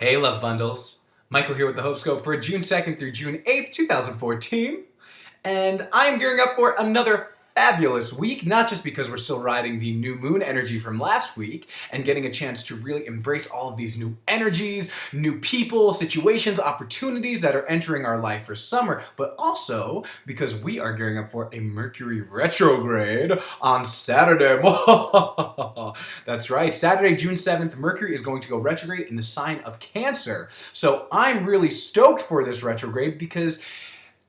Hey, love bundles. Michael here with the Hope Scope for June 2nd through June 8th, 2014. And I'm gearing up for another fabulous week, not just because we're still riding the new moon energy from last week and getting a chance to really embrace all of these new energies, new people, situations, opportunities that are entering our life for summer, but also because we are gearing up for a Mercury Retrograde on Saturday. That's right, Saturday, June 7th, Mercury is going to go retrograde in the sign of Cancer. So I'm really stoked for this retrograde because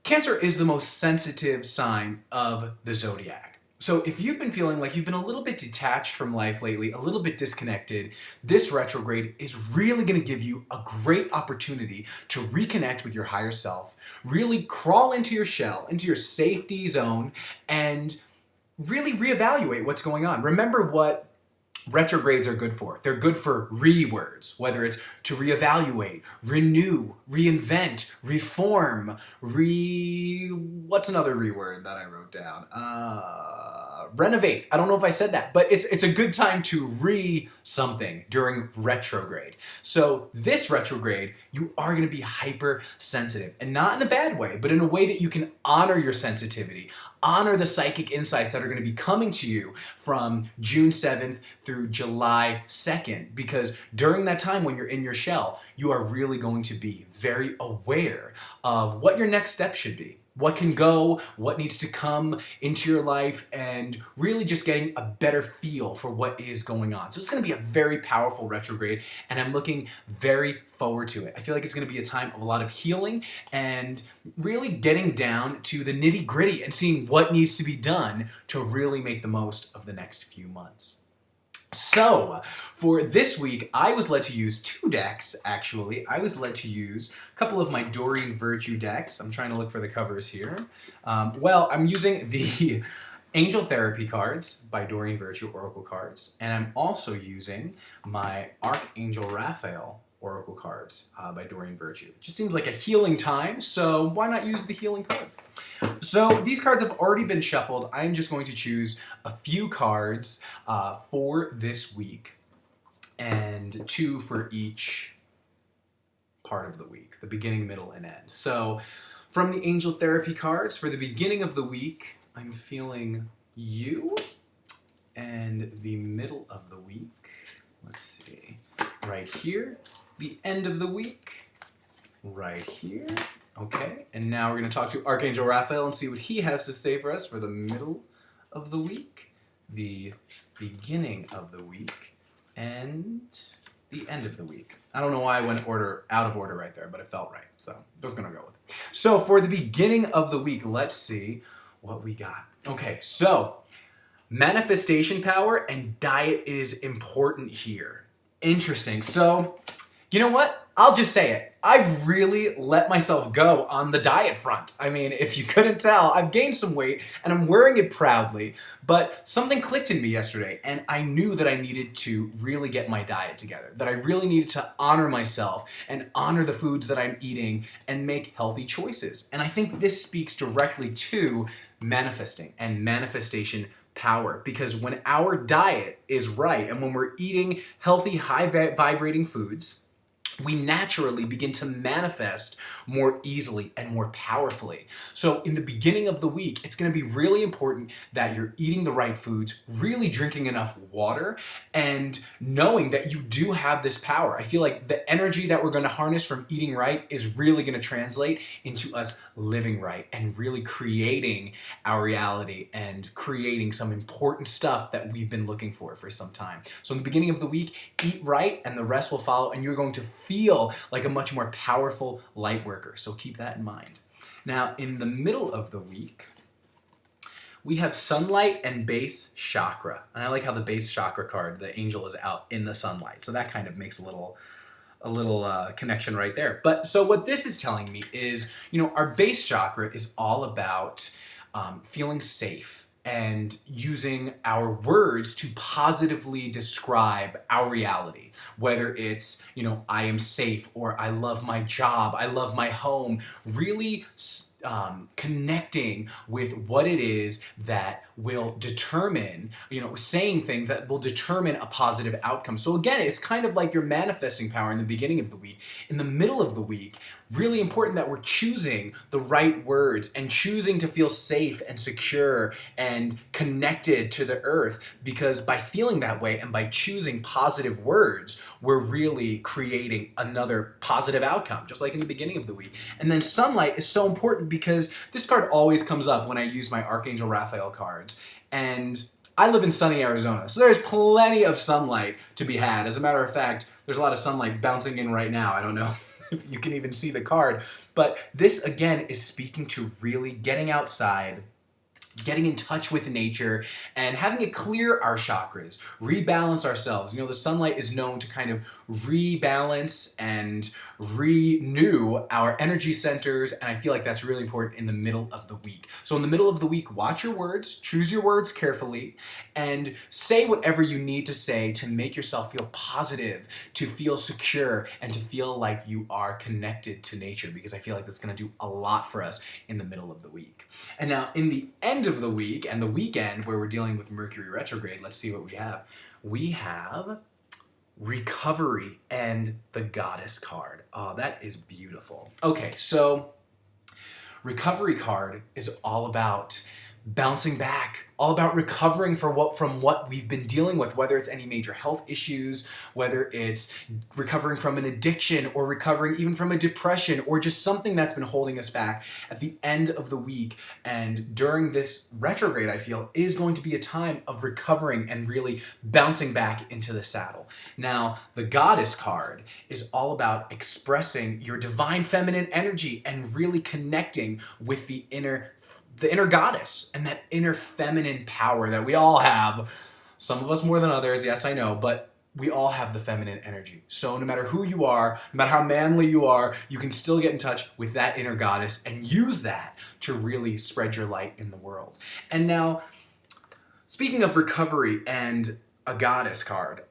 Cancer is the most sensitive sign of the zodiac. So if you've been feeling like you've been a little bit detached from life lately, a little bit disconnected, this retrograde is really going to give you a great opportunity to reconnect with your higher self, really crawl into your shell, into your safety zone, and really reevaluate what's going on. Remember what retrogrades are good for. They're good for re-words, whether it's to reevaluate, renew, reinvent, reform, what's another re-word that I wrote down? Renovate. I don't know if I said that, but it's a good time to something during retrograde. So this retrograde, you are going to be hypersensitive, and not in a bad way, but in a way that you can honor your sensitivity, honor the psychic insights that are going to be coming to you from June 7th through July 2nd, because during that time when you're in your shell, you are really going to be very aware of what your next step should be. What can go, what needs to come into your life, and really just getting a better feel for what is going on. So it's going to be a very powerful retrograde, and I'm looking very forward to it. I feel like it's going to be a time of a lot of healing and really getting down to the nitty-gritty and seeing what needs to be done to really make the most of the next few months. So, for this week, I was led to use two decks, actually. I was led to use a couple of my Doreen Virtue decks. I'm trying to look for the covers here. I'm using the Angel Therapy cards by Doreen Virtue Oracle cards, and I'm also using my Archangel Raphael Oracle cards by Doreen Virtue. It just seems like a healing time, so why not use the healing cards? So these cards have already been shuffled. I'm just going to choose a few cards for this week, and two for each part of the week, the beginning, middle, and end. So from the Angel Therapy cards, for the beginning of the week, I'm feeling you, and the middle of the week, let's see, right here, the end of the week, right here. Okay, and now we're going to talk to Archangel Raphael and see what he has to say for us for the middle of the week, the beginning of the week, and the end of the week. I don't know why I went out of order right there, but it felt right, so just going to go with it. So for the beginning of the week, let's see what we got. Okay, so manifestation power and diet is important here. Interesting. So, you know what? I'll just say it. I've really let myself go on the diet front. I mean, if you couldn't tell, I've gained some weight and I'm wearing it proudly, but something clicked in me yesterday and I knew that I needed to really get my diet together, that I really needed to honor myself and honor the foods that I'm eating and make healthy choices. And I think this speaks directly to manifesting and manifestation power, because when our diet is right and when we're eating healthy, high vibrating foods, we naturally begin to manifest more easily and more powerfully. So in the beginning of the week, it's going to be really important that you're eating the right foods, really drinking enough water, and knowing that you do have this power. I feel like the energy that we're going to harness from eating right is really going to translate into us living right and really creating our reality and creating some important stuff that we've been looking for some time. So in the beginning of the week, eat right and the rest will follow, and you're going to feel like a much more powerful light worker. So keep that in mind. Now, in the middle of the week, we have sunlight and base chakra. And I like how the base chakra card, the angel, is out in the sunlight. So that kind of makes a little connection right there. But so what this is telling me is, our base chakra is all about feeling safe and using our words to positively describe our reality. Whether it's, I am safe, or I love my job, I love my home, really connecting with what it is that will determine, saying things that will determine a positive outcome. So again, it's kind of like your manifesting power in the beginning of the week. In the middle of the week, really important that we're choosing the right words and choosing to feel safe and secure and connected to the earth, because by feeling that way and by choosing positive words, we're really creating another positive outcome, just like in the beginning of the week. And then sunlight is so important because this card always comes up when I use my Archangel Raphael cards. And I live in sunny Arizona, so there's plenty of sunlight to be had. As a matter of fact, there's a lot of sunlight bouncing in right now. I don't know if you can even see the card. But this, again, is speaking to really getting outside, getting in touch with nature, and having it clear our chakras, rebalance ourselves. The sunlight is known to kind of rebalance and renew our energy centers, and I feel like that's really important in the middle of the week. So in the middle of the week, watch your words, choose your words carefully, and say whatever you need to say to make yourself feel positive, to feel secure, and to feel like you are connected to nature, because I feel like that's going to do a lot for us in the middle of the week. And now in the end of the week and the weekend, where we're dealing with Mercury Retrograde, let's see what we have. We have Recovery and the Goddess card. Oh, that is beautiful. Okay, so Recovery card is all about bouncing back, all about recovering from what we've been dealing with, whether it's any major health issues, whether it's recovering from an addiction or recovering even from a depression or just something that's been holding us back. At the end of the week and during this retrograde, I feel, is going to be a time of recovering and really bouncing back into the saddle. Now, the Goddess card is all about expressing your divine feminine energy and really connecting with the inner goddess and that inner feminine power that we all have. Some of us more than others, yes, I know, but we all have the feminine energy. So no matter who you are, no matter how manly you are, you can still get in touch with that inner goddess and use that to really spread your light in the world. And now, speaking of recovery and a goddess card,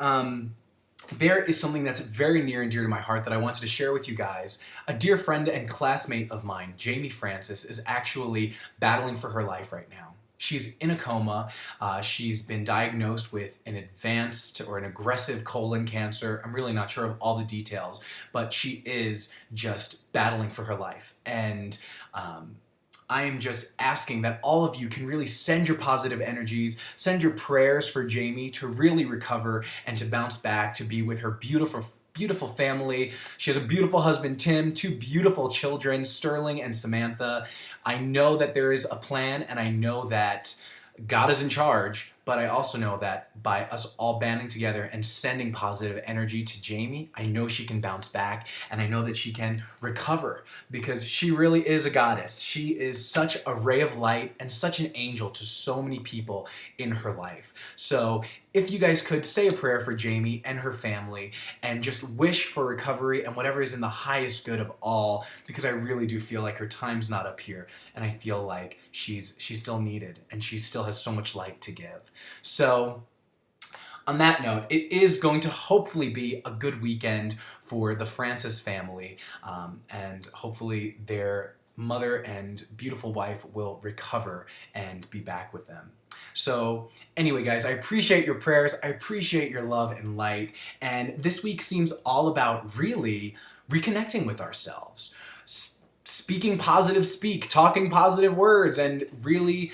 there is something that's very near and dear to my heart that I wanted to share with you guys. A dear friend and classmate of mine, Jamie Francis, is actually battling for her life right now. She's in a coma. She's been diagnosed with an advanced or an aggressive colon cancer. I'm really not sure of all the details, but she is just battling for her life. And I am just asking that all of you can really send your positive energies, send your prayers for Jamie to really recover and to bounce back, to be with her beautiful family. She has a beautiful husband, Tim, 2 beautiful children, Sterling and Samantha. I know that there is a plan, and I know that God is in charge, but I also know that by us all banding together and sending positive energy to Jamie, I know she can bounce back, and I know that she can recover, because she really is a goddess. She is such a ray of light and such an angel to so many people in her life. So if you guys could say a prayer for Jamie and her family and just wish for recovery and whatever is in the highest good of all, because I really do feel like her time's not up here, and I feel like she's still needed and she still has so much light to give. So on that note, it is going to hopefully be a good weekend for the Francis family, and hopefully their mother and beautiful wife will recover and be back with them. So anyway, guys, I appreciate your prayers. I appreciate your love and light. And this week seems all about really reconnecting with ourselves. Speaking positive talking positive words, and really,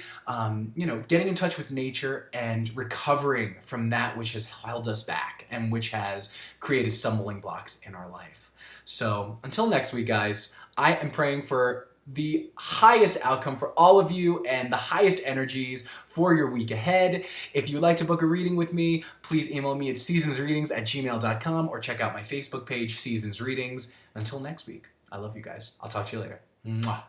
getting in touch with nature and recovering from that which has held us back and which has created stumbling blocks in our life. So until next week, guys, I am praying for the highest outcome for all of you and the highest energies for your week ahead. If you'd like to book a reading with me, please email me at seasonsreadings@gmail.com or check out my Facebook page, Seasons Readings. Until next week, I love you guys. I'll talk to you later. Mwah.